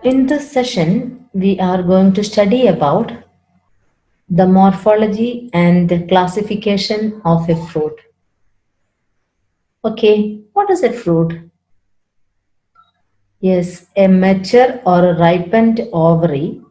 In this session, we are going to study about the morphology and the classification of a fruit. Okay, what is a fruit? Yes, a mature or a ripened ovary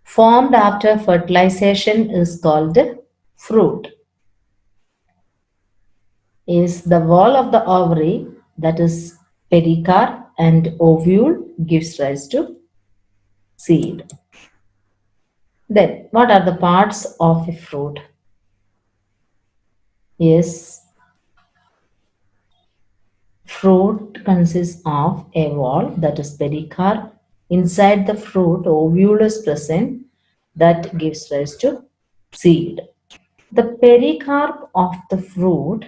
formed after fertilization is called fruit. Is the wall of the ovary, that is pericarp, and ovule gives rise to seed. Then, what are the parts of a fruit? Yes, fruit consists of a wall, that is pericarp. Inside the fruit, ovule is present that gives rise to seed. The pericarp of the fruit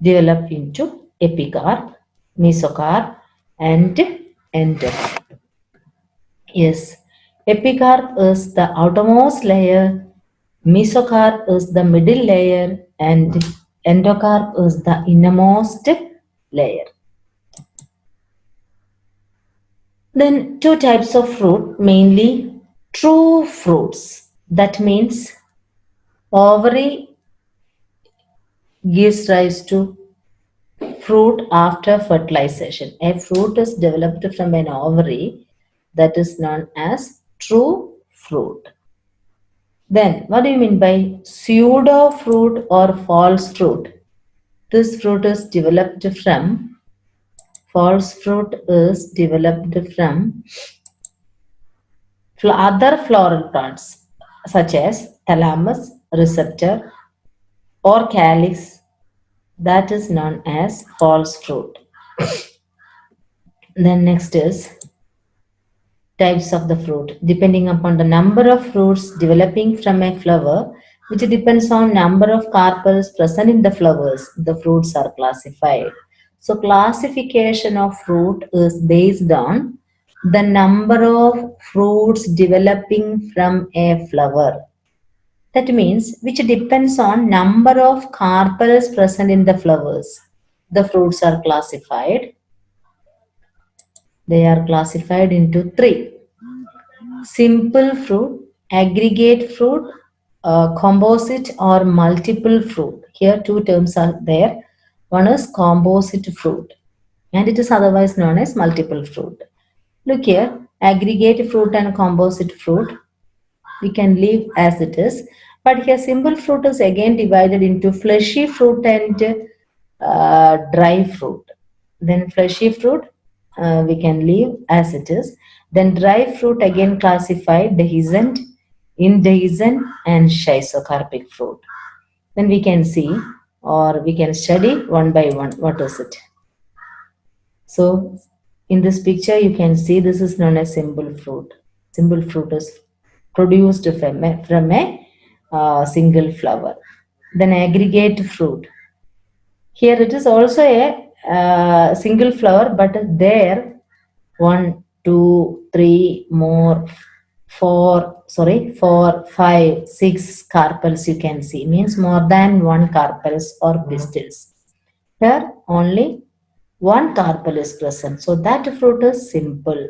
develop into epicarp, mesocarp, and endocarp. Yes, epicarp is the outermost layer, mesocarp is the middle layer, and endocarp is the innermost layer. Then two types of fruit, mainly true fruits. That means ovary gives rise to fruit after fertilization. A fruit is developed from an ovary, that is known as true fruit. Then what do you mean by pseudo fruit or false fruit? This fruit is developed from false fruit is developed from other floral parts such as thalamus, receptor, or calyx, that is known as false fruit. Then next is types of the fruit. Depending upon the number of fruits developing from a flower, which depends on number of carpels present in the flowers, the fruits are classified. So classification of fruit is based on the number of fruits developing from a flower. That means which depends on number of carpels present in the flowers. The fruits are classified. They are classified into three: simple fruit, aggregate fruit, composite or multiple fruit. Here two terms are there. One is composite fruit and it is otherwise known as multiple fruit. Look here, aggregate fruit and composite fruit we can leave as it is. But here simple fruit is again divided into fleshy fruit and dry fruit. Then fleshy fruit we can leave as it is. Then dry fruit again classified dehiscent, indehiscent and schizocarpic fruit. Then we can see or we can study one by one what is it. So in this picture you can see this is known as simple fruit. Simple fruit is produced from a single flower. Then aggregate fruit. Here it is also a single flower, but there one, two, three, more, four, five, six carpels you can see. Means more than one carpels or pistils. Here only one carpel is present. So that fruit is simple.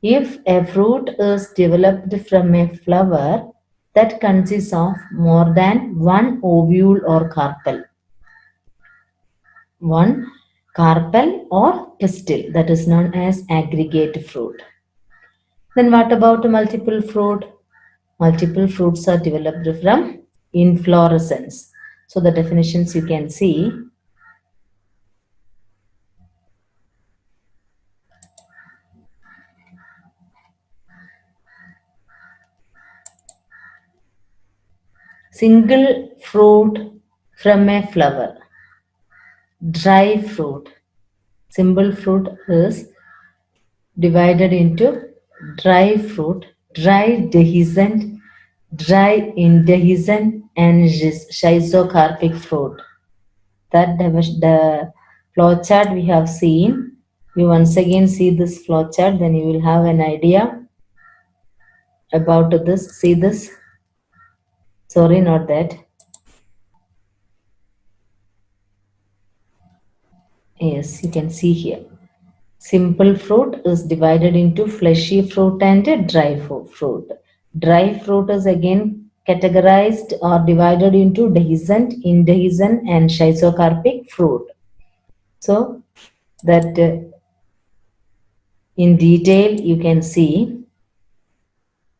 If a fruit is developed from a flower that consists of more than one ovule or carpel, one carpel or pistil, that is known as aggregate fruit. Then what about multiple fruit? Multiple fruits are developed from inflorescence. So the definitions you can see. Single fruit from a flower. Dry fruit. Simple fruit is divided into dry fruit, dry dehiscent, dry indehiscent, and schizocarpic fruit. That the flow chart we have seen. You once again see this flow chart, then you will have an idea about this. See this? Sorry, not that. Yes, you can see here. Simple fruit is divided into fleshy fruit and dry fruit. Dry fruit is again categorized or divided into dehiscent, indehiscent, and schizocarpic fruit. So that in detail you can see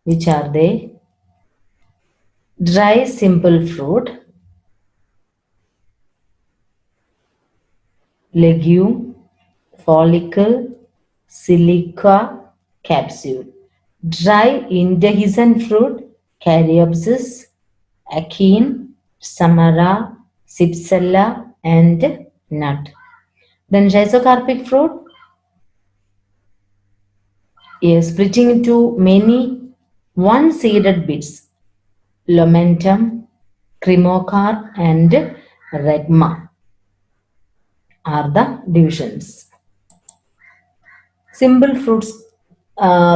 which are they. Dry simple fruit, legume, follicle, silica, capsule. Dry indehiscent fruit, caryopsis, achene, samara, cypsella, and nut. Then rhizocarpic fruit is splitting into many one-seeded bits, Lumentum, Cremocarp, and Regma are the divisions. Simple fruits,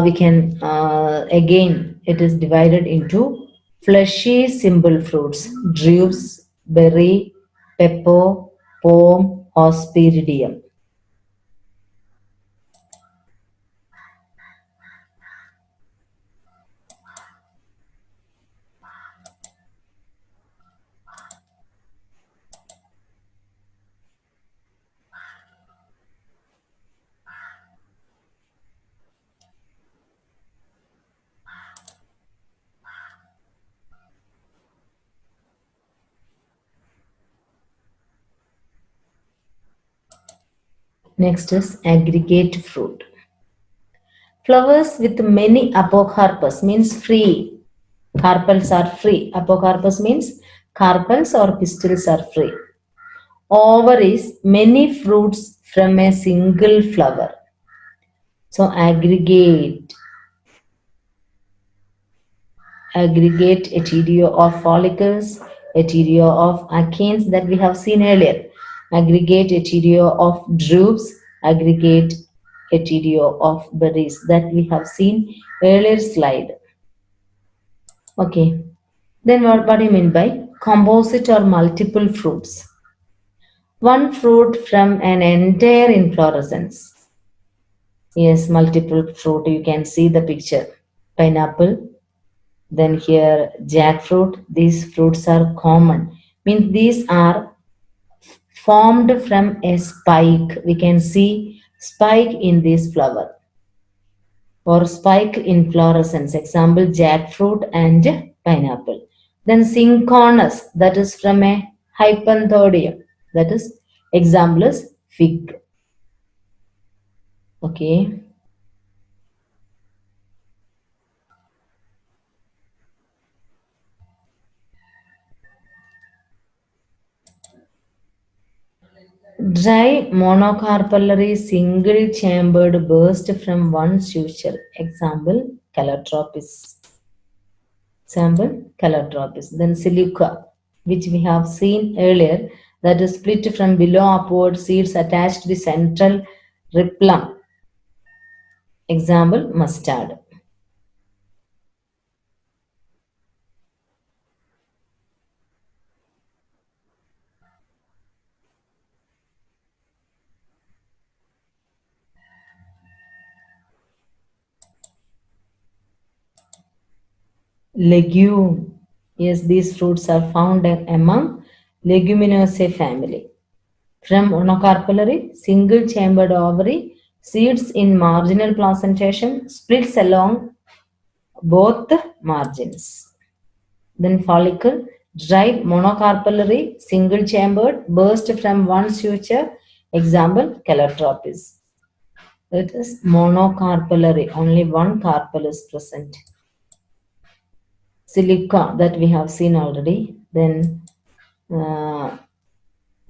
we can again, it is divided into fleshy simple fruits, drupes, berry, pepper, pome, hospiridium. Next is aggregate fruit. Flowers with many apocarpus means free. Carpels are free. Apocarpus means carpels or pistils are free. Ovaries, many fruits from a single flower. So aggregate etidio of follicles, etidio of achenes that we have seen earlier, aggregate etidio of drupes, aggregate etidio of berries that we have seen earlier slide. Okay, then what do you mean by composite or multiple fruits? One fruit from an entire inflorescence. Yes, multiple fruit. You can see the picture. Pineapple, then here jackfruit. These fruits are common. Means these are formed from a spike. We can see spike in this flower or spike inflorescence. Example jackfruit and pineapple. Then synchronous, that is from a hypanthodium. That is example is fig. Okay. Dry monocarpellary single chambered burst from one suture. Example, calotropis. Example, calotropis. Then silica, which we have seen earlier, that is split from below upward, seeds attached to the central rhiplum. Example, mustard. Legume. Yes, these fruits are found among Leguminosae family. From monocarpellary, single-chambered ovary, seeds in marginal placentation, splits along both margins. Then follicle, dried monocarpellary, single-chambered, burst from one suture. Example, calotropis. It is monocarpellary, only one carpel is present. Silica that we have seen already. Then uh,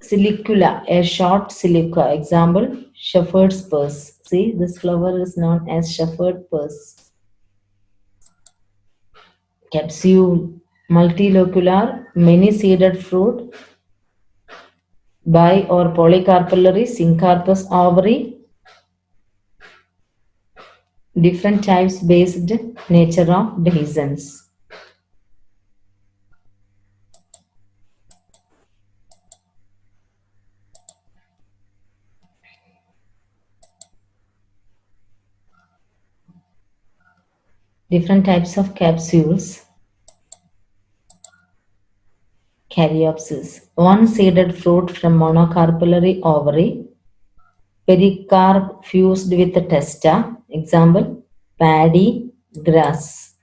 silicula, a short silica. Example, shepherd's purse. See, this flower is known as shepherd purse. Capsule, multilocular, many-seeded fruit, bi or polycarpellary, syncarpous ovary, different types based nature of dehiscence. Different types of capsules. Caryopsis. One-seeded fruit from monocarpellary ovary. Pericarp fused with testa. Example, paddy, grass.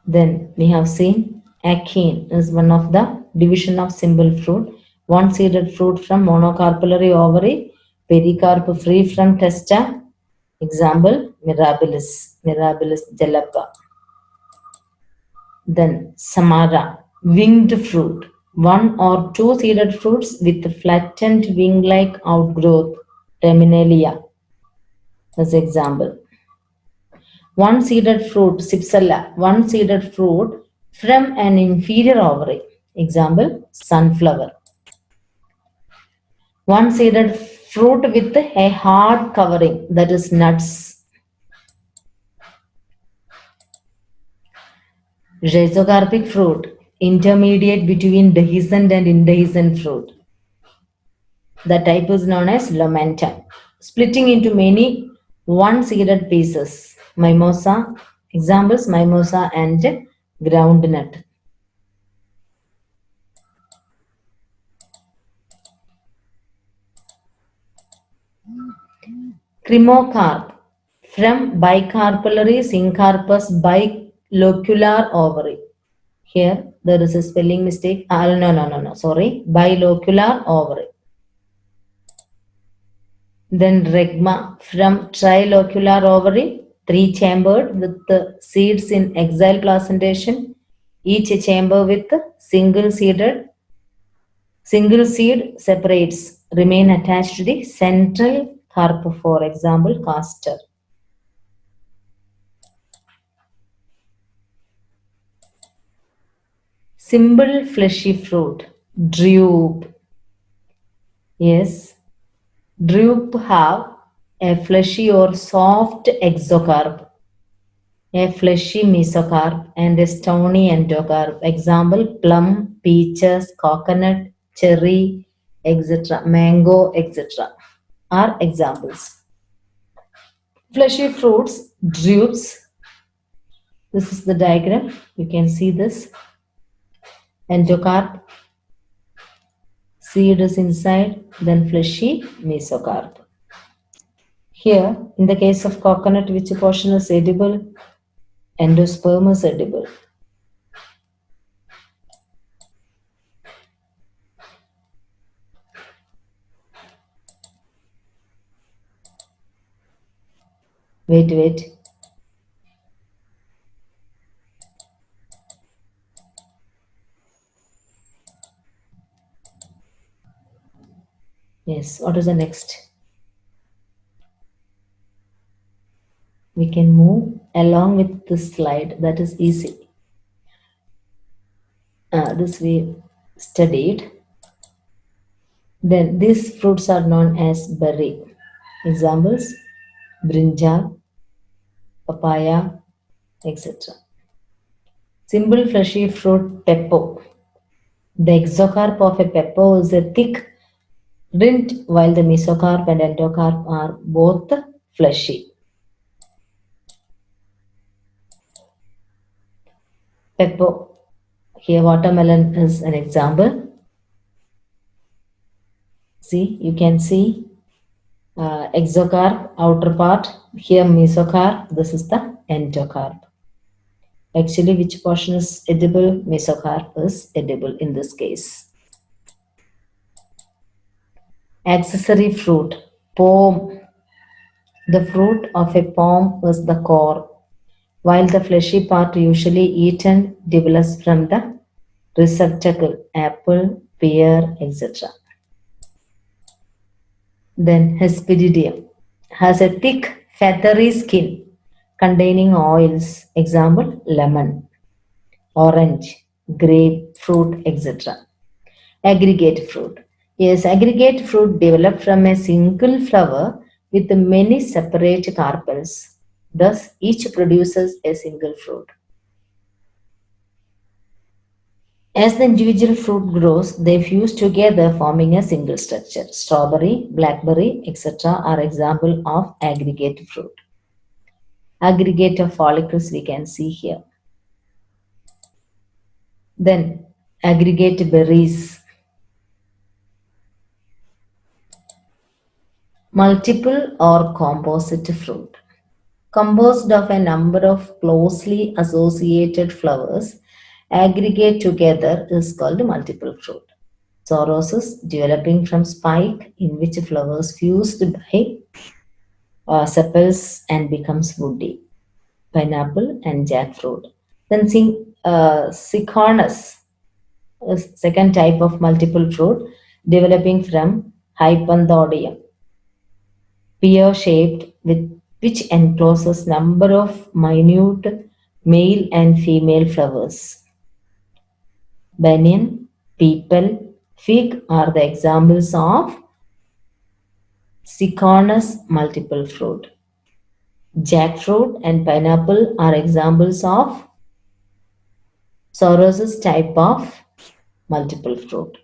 Then we have seen achene is one of the division of simple fruit. One-seeded fruit from monocarpellary ovary. Pericarp free from testa. Example, mirabilis, Mirabilis jalapa. Then Samara, winged fruit. One or two seeded fruits with flattened wing-like outgrowth, terminalia, as example. One seeded fruit, Cypsella, one seeded fruit from an inferior ovary, example, sunflower. One seeded fruit with a hard covering, that is nuts. Rhizocarpic fruit, intermediate between dehiscent and indehiscent fruit. The type is known as Lamentum, splitting into many one-seeded pieces. Mimosa, examples mimosa and groundnut. Cremocarp, from bicarpellary syncarpus bilocular ovary. Here there is a spelling mistake. No, sorry. Bilocular ovary. Then regma from trilocular ovary, three-chambered with the seeds in axial placentation, each chamber with single seed separates remain attached to the central carp, for example, castor. Simple fleshy fruit, drupe. Yes, drupe have a fleshy or soft exocarp, a fleshy mesocarp, and a stony endocarp. Example, plum, peaches, coconut, cherry, etc., mango, etc. are examples. Fleshy fruits, drupes. This is the diagram. You can see this. Endocarp, seed is inside, then fleshy mesocarp. Here, in the case of coconut, which portion is edible? Endosperm is edible. Wait. Yes, what is the next? We can move along with this slide. That is easy. This we studied. Then these fruits are known as berry. Examples, brinjal, papaya, etc. Simple fleshy fruit, peppo. The exocarp of a peppo is a thick rind, while the mesocarp and endocarp are both fleshy. Peppo. Here watermelon is an example. See, you can see exocarp, outer part. Here mesocarp, this is the endocarp. Actually, which portion is edible? Mesocarp is edible in this case. Accessory fruit, pome. The fruit of a pome is the core, while the fleshy part usually eaten develops from the receptacle, apple, pear, etc. Then Hesperidium has a thick, feathery skin containing oils, example, lemon, orange, grapefruit, etc. Aggregate fruit. Yes, aggregate fruit developed from a single flower with many separate carpels. Thus, each produces a single fruit. As the individual fruit grows, they fuse together, forming a single structure. Strawberry, blackberry, etc. are examples of aggregate fruit. Aggregate of follicles we can see here. Then aggregate berries. Multiple or composite fruit. Composed of a number of closely associated flowers, aggregate together is called multiple fruit. Sorosis developing from spike in which flowers fused by sepals and becomes woody. Pineapple and jackfruit. Then Cichornus, a second type of multiple fruit developing from Hypanthodium, pear-shaped with which encloses number of minute male and female flowers. Banyan, peepal, fig are the examples of Cichornus multiple fruit. Jackfruit and pineapple are examples of Soros's type of multiple fruit.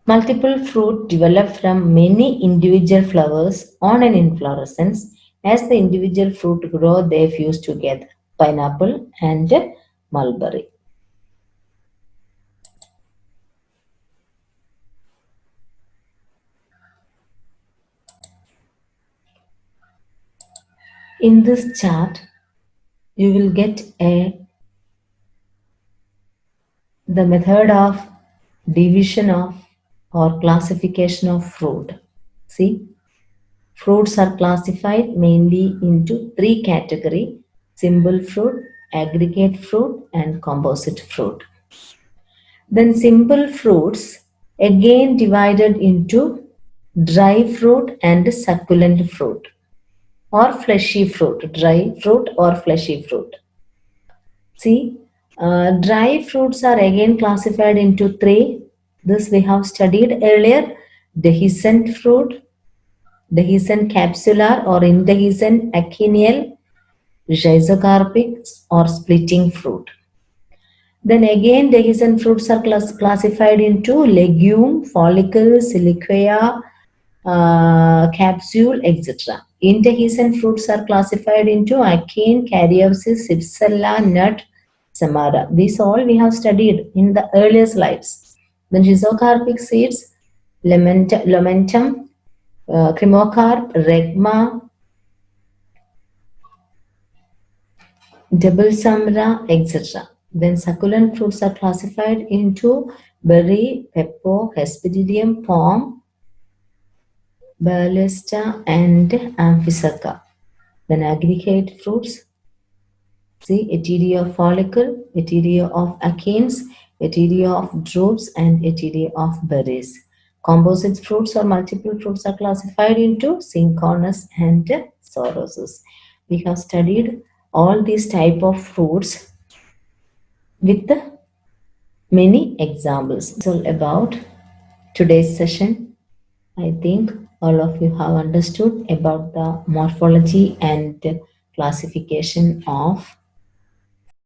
Multiple fruit develop from many individual flowers on an inflorescence. As the individual fruit grow, they fuse together. Pineapple and mulberry. In this chart, you will get the method of division of or classification of fruit. See, fruits are classified mainly into three categories: simple fruit, aggregate fruit, and composite fruit. Then simple fruits again divided into dry fruit and succulent fruit or fleshy fruit, dry fruit or fleshy fruit. See, dry fruits are again classified into three. This we have studied earlier: dehiscent fruit, dehiscent capsular or indehiscent achenial, rhizocarpic or splitting fruit. Then again, dehiscent fruits are classified into legume, follicle, siliquia, capsule, etc. Indehiscent fruits are classified into achene, caryopsis, cypsella, nut, samara. These all we have studied in the earlier slides. Then rhizocarpic seeds, lamentum, cremocarp, regma, double samra, etc. Then succulent fruits are classified into berry, pepper, hesperidium, palm, ballista, and amphisaca. Then aggregate fruits, see Eteria of follicle, Eteria of achenes, Eteria of drupes, and Eteria of berries. Composite fruits or multiple fruits are classified into synchronous and sorosus. We have studied all these type of fruits with many examples. It's all about today's session. I think all of you have understood about the morphology and classification of